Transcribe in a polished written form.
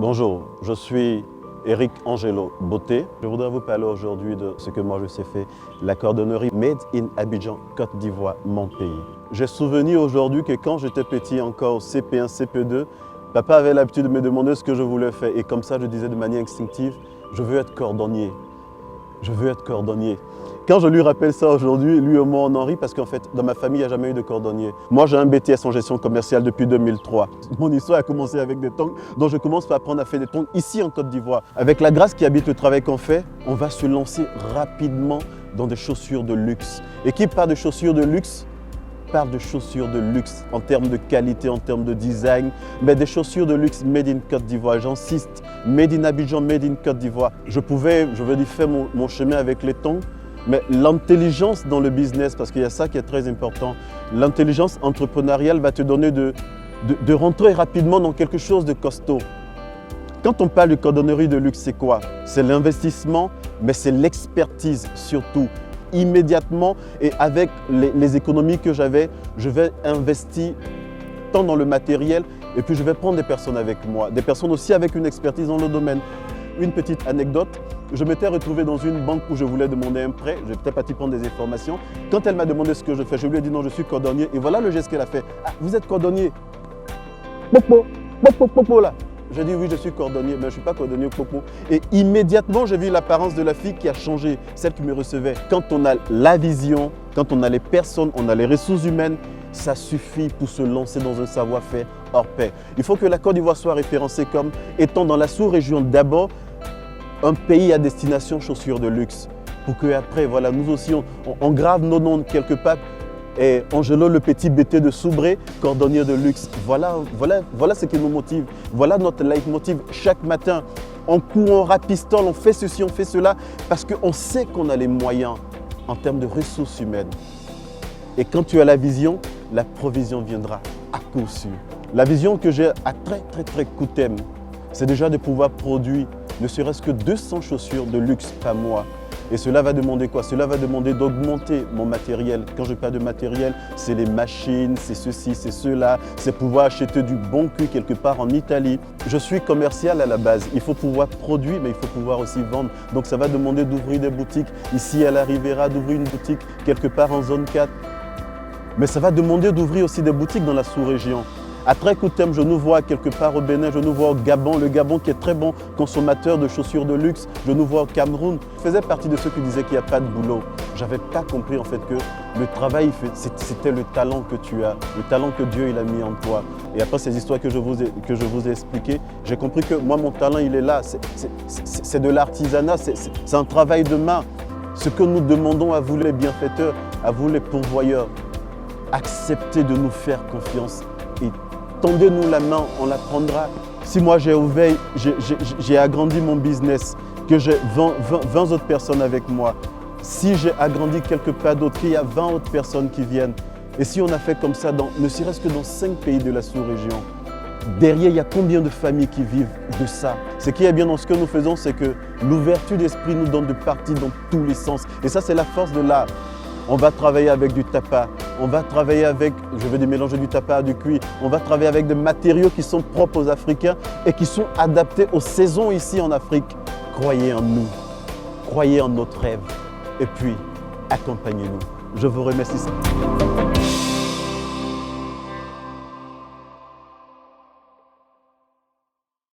Bonjour, je suis Eric Angelo Beauté. Je voudrais vous parler aujourd'hui de ce que moi je sais faire, la cordonnerie Made in Abidjan, Côte d'Ivoire, mon pays. J'ai souvenir aujourd'hui que quand j'étais petit encore, CP1, CP2, papa avait l'habitude de me demander ce que je voulais faire et comme ça je disais de manière instinctive, je veux être cordonnier. Je veux être cordonnier. Quand je lui rappelle ça aujourd'hui, lui et moi on en rit parce qu'en fait, dans ma famille, il n'y a jamais eu de cordonnier. Moi, j'ai un BTS en gestion commerciale depuis 2003. Mon histoire a commencé avec des tongs, donc je commence par apprendre à faire des tongs ici en Côte d'Ivoire. Avec la grâce qui habite le travail qu'on fait, on va se lancer rapidement dans des chaussures de luxe. Et qui parle de chaussures de luxe parle de chaussures de luxe en termes de qualité, en termes de design, mais des chaussures de luxe made in Côte d'Ivoire. J'insiste, made in Abidjan, made in Côte d'Ivoire. Je veux dire, faire mon chemin avec les tongs, mais l'intelligence dans le business, parce qu'il y a ça qui est très important, l'intelligence entrepreneuriale va te donner de rentrer rapidement dans quelque chose de costaud. Quand on parle de cordonnerie de luxe, c'est quoi? C'est l'investissement, mais c'est l'expertise surtout. Immédiatement et avec les économies que j'avais, je vais investir tant dans le matériel et puis je vais prendre des personnes avec moi, des personnes aussi avec une expertise dans le domaine. Une petite anecdote, je m'étais retrouvé dans une banque où je voulais demander un prêt, je n'étais parti prendre des informations. Quand elle m'a demandé ce que je fais, je lui ai dit non, je suis cordonnier et voilà le geste qu'elle a fait. Ah, vous êtes cordonnier? Popo, popo, popo là. J'ai dit oui, je suis cordonnier, mais je ne suis pas cordonnier popo. Et immédiatement, j'ai vu l'apparence de la fille qui a changé, celle qui me recevait. Quand on a la vision, quand on a les personnes, on a les ressources humaines, ça suffit pour se lancer dans un savoir-faire hors pair. Il faut que la Côte d'Ivoire soit référencée comme étant dans la sous-région d'abord un pays à destination chaussures de luxe. Pour qu'après, voilà, nous aussi, on grave nos noms quelque part. Et Angelo, le petit BT de Soubré, cordonnier de luxe. Voilà ce qui nous motive. Voilà notre leitmotiv. Chaque matin, on court, on rapistole, on fait ceci, on fait cela, parce qu'on sait qu'on a les moyens en termes de ressources humaines. Et quand tu as la vision, la provision viendra à coup sûr. La vision que j'ai à très court terme, c'est déjà de pouvoir produire ne serait-ce que 200 chaussures de luxe par mois. Et cela va demander quoi? Cela va demander d'augmenter mon matériel. Quand je parle de matériel, c'est les machines, c'est ceci, c'est cela. C'est pouvoir acheter du bon cuir quelque part en Italie. Je suis commercial à la base. Il faut pouvoir produire, mais il faut pouvoir aussi vendre. Donc ça va demander d'ouvrir des boutiques ici à la Riviera, d'ouvrir une boutique quelque part en zone 4. Mais ça va demander d'ouvrir aussi des boutiques dans la sous-région. À très court terme, je nous vois quelque part au Bénin, je nous vois au Gabon, le Gabon qui est très bon consommateur de chaussures de luxe, je nous vois au Cameroun. Je faisais partie de ceux qui disaient qu'il n'y a pas de boulot. Je n'avais pas compris en fait que le travail, c'était le talent que tu as, le talent que Dieu il a mis en toi. Et après ces histoires que je vous ai expliquées, j'ai compris que moi, mon talent, il est là. C'est de l'artisanat, c'est un travail de main. Ce que nous demandons à vous les bienfaiteurs, à vous les pourvoyeurs, acceptez de nous faire confiance et tendez-nous la main, on la prendra. Si moi j'ai agrandi mon business, que j'ai 20 autres personnes avec moi, si j'ai agrandi quelque part d'autre, qu'il y a 20 autres personnes qui viennent, et si on a fait comme ça, ne serait-ce que dans 5 pays de la sous-région, derrière, il y a combien de familles qui vivent de ça? Ce qui est bien dans ce que nous faisons, c'est que l'ouverture d'esprit nous donne de partir dans tous les sens. Et ça, c'est la force de l'art. On va travailler avec du tapa, on va travailler avec, mélanger du tapa à du cuir, on va travailler avec des matériaux qui sont propres aux Africains et qui sont adaptés aux saisons ici en Afrique. Croyez en nous, croyez en notre rêve et puis accompagnez-nous. Je vous remercie.